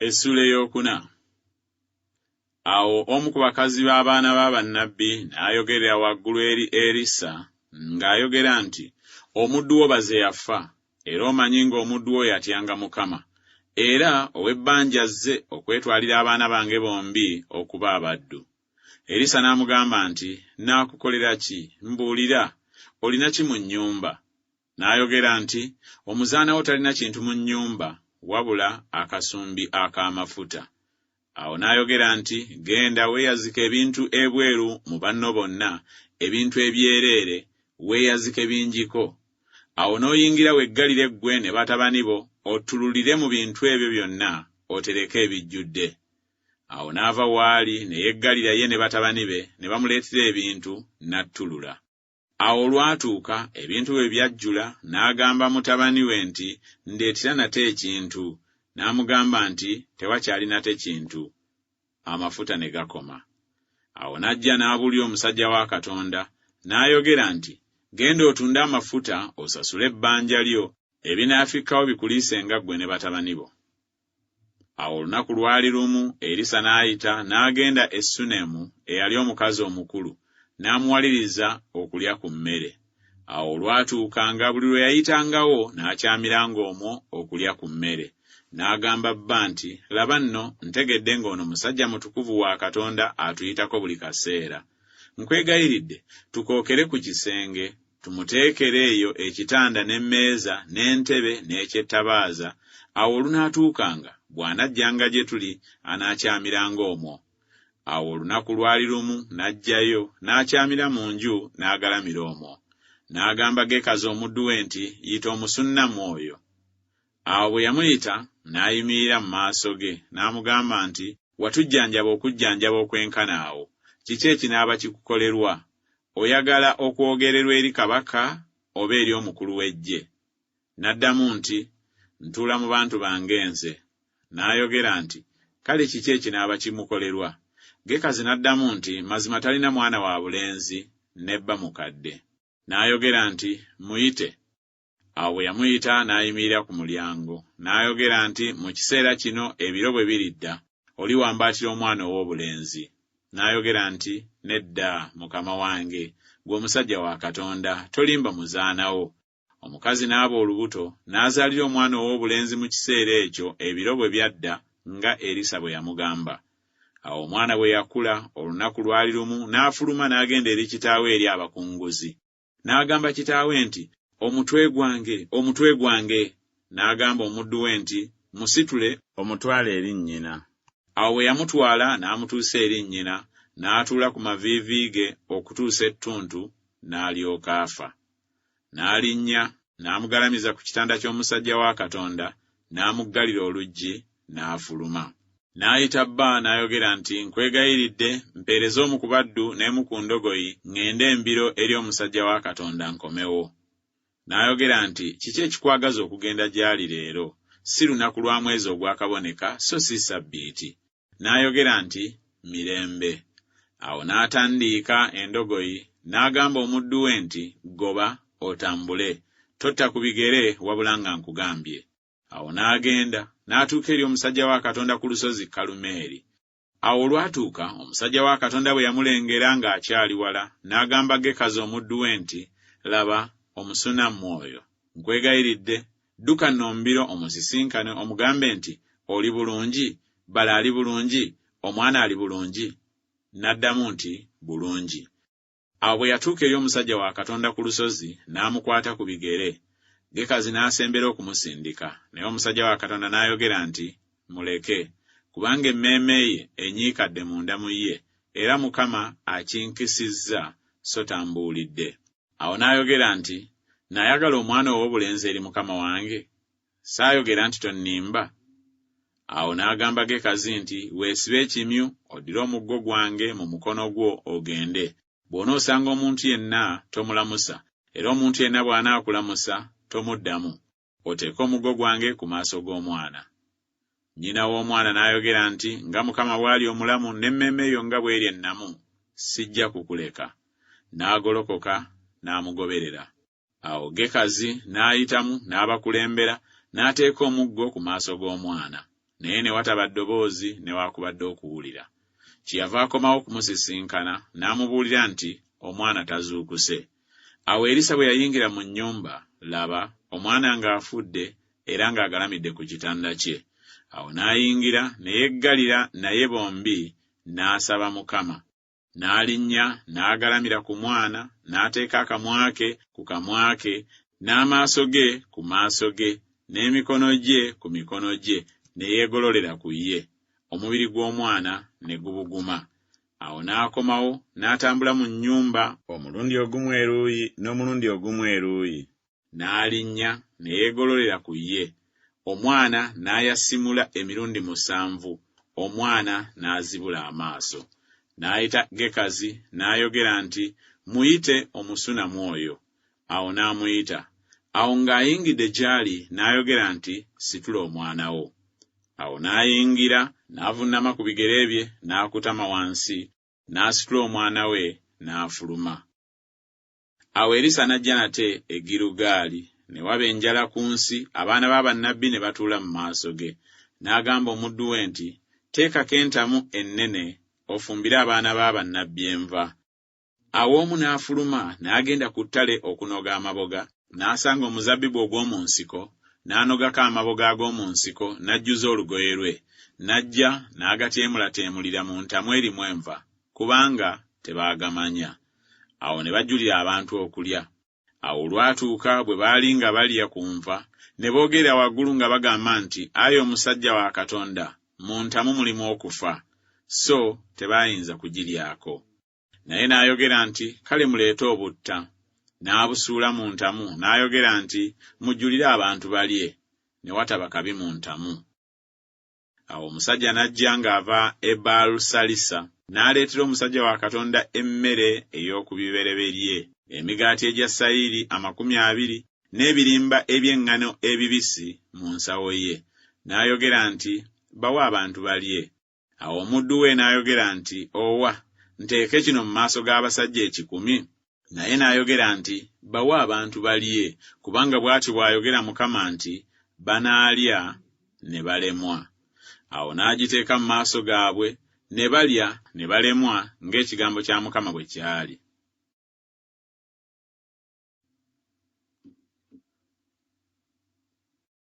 Essula eyokuna. Awo omu ku bakazi b'abaana b'abannabbi n'ayogerera waggulu eri Erisa ng'ayogera nti, omuddu wo baze yafa, era omanyi ng'omuddu wo yatyanga Mukama, era ow'ebbanja azze okwetwalira abaana bange bombi okuba abaddu. Erisa n'amugamba nti, naakukolera ki? Mbuulira, olina ki mu nnyumba? N'ayogera nti, omuzaana wo talina kintu mu nnyumba wabula akasumbi ak'amafuta. Awo n'ayogera nti, genda weeyazika ebintu ebweru mu banno bonna, ebintu ebyereere, weeyazike bingiko. Awo n'oyingira weggalire ggwe ne batabani bo, ottululire mu bintu ebyo byonna, otereke ebijjudde. Awo n'ava waali ne yeggalira ye ne batabani be, ne bamuleetera ebintu, n'attulula. Awo olwatuuka ebintu bwe byajjula, n'agamba mutabani we nti, ndeetera nate ekintu. N'amugamba nti, tewakyali nate kintu. Amafuta ne gakoma. Awo n'ajja n'abulya omusajja wa Katonda, n'ayogera nti, genda otunde amafuta osasule ebbanja lyo, ebinaafikkawo bikuliisenga ggwe ne batabani bo. Awo olunaku lwali lumu, Erisa n'ayita n'agenda e Sunemu eyali omukazi omukulu, n'amuwaliriza okulya ku mmere. Awo olwatuukanga buli lwe yayitangawo n'akyamiranga omwo okulya ku mmere. N'agamba bba nti, laba nno ntegedde ng'ono musajja mutukuvu wa Katonda atuyitako buli kaseera. Nkwegayiridde tukookere ku kisenge, tumuteekere eyo ekitanda n'emmeeza n'entebe n'ekyettabaaza, awo olunaatuukanga bw'anajjanga gye tuli anakyamiranga omwo. Awo olunaku lwali lumu n'ajjayo n'akyamira mu nju n'agalamira omwo. N'agamba Gekazi omuddu we nti, yita omusunnamu oyo. Awo bwe yamuyita n'ayimirira mu maaso ge, n'amugamba nti, watujjanjaba okujjanjaba okwenkana awo. Kiki ekinaaba kikukolerwa? Oyagala okwogererwa eri kabaka oba eri omukulu w'eggye? N'addamu nti, ntuula mu bantu bange nze. N'ayogera nti, kale kiki ekinaaba kimukolerwa? Gekazi n'addamu nti, mazima talina mwana wa bulenzi, nebba mukadde. N'ayogera nti, muyite. Awo bwe yamuyita n'ayimirira ku mulyango. N'ayogera nti, mu kiseera kino ebiro bwe biridda, oli wambaatira omwana ow'obulenzi. N'ayogera nti, nedda mukama wange, gwe omusajja wa Katonda, tolimba muzaana wo. Omukazi n'aba olubuto, n'azaalira omwana ow'obulenzi mu kiseera ekyo ebiro bwe byadda nga Erisa bwe yamugamba. Awo omwana bwe yakula, olunaku lwali lumu n'afuluma n'agenda eri kitaawe eri abakunguzi. N'agamba kitaawe nti, omutwe gwange, omutwe gwange. N'agamba omuddu we nti, musitule omutwale eri nnyina. Awo bwe yamutwala n'amutuusa eri nnyina, n'atuula ku maviivi ge okutuusa ettuntu, n'alyoka afa. N'alinnya, n'amugalamiza ku kitanda ky'omusajja wa Katonda, n'amuggalira oluggi, n'afuluma. N'ayita bba n'ayogera nti, nkwegayiridde mpeereza omu ku baddu n'emu ku ndogoyi, ŋŋende embiro eri omusajja wa Katonda nkomewo. N'ayogera nti, kiki ekikwagaza okugenda gy'ali leero? Si lunaku lwa mwezi ogwakaboneka, so si Ssabbiiti. N'ayogera nti, mirembe. Awo n'atandiika endogoyi, n'agamba omuddu we nti, goba otambule, totta ku bigere wabula nga nkugambye. Awo n'agenda, n'atuuka eri omusajja wa Katonda ku lusozi Kalumeeri. Awo olwatuuka, omusajja wa Katonda bwe yamulengera ng'akyali wala, n'agamba Gekazi omuddu we nti, laba omusunammu oyo, nkwegayiridde, dduka nno mbiro omusisinkane omugambe nti, oli bulungi, bala ali bulungi, omwana ali bulungi. N'addamu nti, bulungi. Awo bwe yatuuka eri omusajja wa Katonda ku lusozi, n'amukwata ku bigere. Gekazi n'asembera okumusindika, naye omusajja wa Katonda n'ayogera nti, muleke, kubanga emmeeme ye enyiikadde munda mu ye, era Mukama akinkisizza, so tambuulidde. Awo n'ayogera nti, nayagala omwana ow'obulenzi eri mukama wange? Saayogera nti tonnimba? Awo n'agamba Gekazi nti, weesibe ekimyu, oddire omuggo gwange mu mukono gwo ogende. Bw'onoosanga omuntu yenna tomulamusa, era omuntu yenna bw'anaakulamusa tomuddamu. Oteeke omuggo gwange ku maaso g'omwana. Nnyina w'omwana n'ayogera nti, nga Mukama bw'ali omulamu n'emmeeme yo nga bw'eri ennamu, sijja kukuleka. N'agolokoka n'amugoberera. Awo Gekazi n'ayitamu n'abakulembera, n'ateeka omuggo ku maaso g'omwana. naye ne wataba ddoboozi newaakubadde okuwulira. Kyeyava akomawo kumusisinkana n'amubuulira nti omwana tazuukuse. Awo Erisa bwe yayingira mu nnyumba, laba omwana ng'afudde era ng'agalamidde ku kitanda kye. Awo n'ayingira ne yeggalira naye bombi n'asaba Mukama. N'alinnya n'agalamira ku mwana, n'ateeka akamwa ke ku kamwa ke, n'amaaso ge ku maaso ge, n'emikono gye ku mikono gye, ne yeegololera ku ye. Omubiri gw'omwana ne gubuguma. Awo n'akomawo n'atambula mu nnyumba omulundi ogumu eruuyi n'omulundi ogumu eruuyi. N'alinnya ne yeegololera ku ye. Omwana n'ayasimula emirundi 7, omwana n'azibula amaaso. N'ayita Gekazi n'ayogera nti, muyite omusunamu oyo. Awo n'amuyita. Awo ng'ayingidde gy'ali n'ayogera nti, situla omwana wo. Awo n'ayingira n'avunnama ku bigere bye n'akutama wansi, n'asitula omwana we n'afuluma. Awo Erisa n'ajja nate e Girugaali, ne waba enjala ku nsi, abaana b'abannabbi ne batuula mu maaso ge. N'agamba omuddu we nti, teekako entamu ennene ofumbire abaana b'abannabbi enva. Awo omu n'afuluma n'agenda ku ttale okunoga amaboga, n'asanga omuzabbibu ogw'omu nsiko, n'anogako amaboga ag'omu nsiko, n'ajjuza olugoye lwe, n'ajja n'agateemulateemulira mu ntamu erimu enva, kubanga tebaagamanya. Awo ne bajjulira abantu okulya. Awo olwatuuka bwe baali nga balya ku nva, ne boogera waggulu nga bagamba nti, ayi omusajja wa Katonda, mu ntamu mulimu okufa, so tebaayinza kugiryako. Naye n'ayogera nti, kale muleete obutta. N'abusuula mu ntamu, n'ayogera nti, mujjulire abantu balye, ne wataba kabi mu ntamu. Awo omusajja n'ajja ng'ava e Baalusalisa, n'aleetera omusajja wa Katonda emmere ey'oku bibereberye, emigaati egya sayiri 20 n'ebirimba eby'eŋŋano ebibisi mu nsawo ye. N'ayogera nti, bawe abantu balye. Awo omuddu we n'ayogera nti, owa, nteeke kino mu maaso g'abasajja 10? Naye n'ayogera nti, bawe abantu balye, kubanga bw'ati bw'ayogera Mukama nti, banaalya ne balemwa. Awo n'agiteeka mu maaso gaabwe, ne balya ne balemwa ng'ekigambo kya Mukama bwe kyali.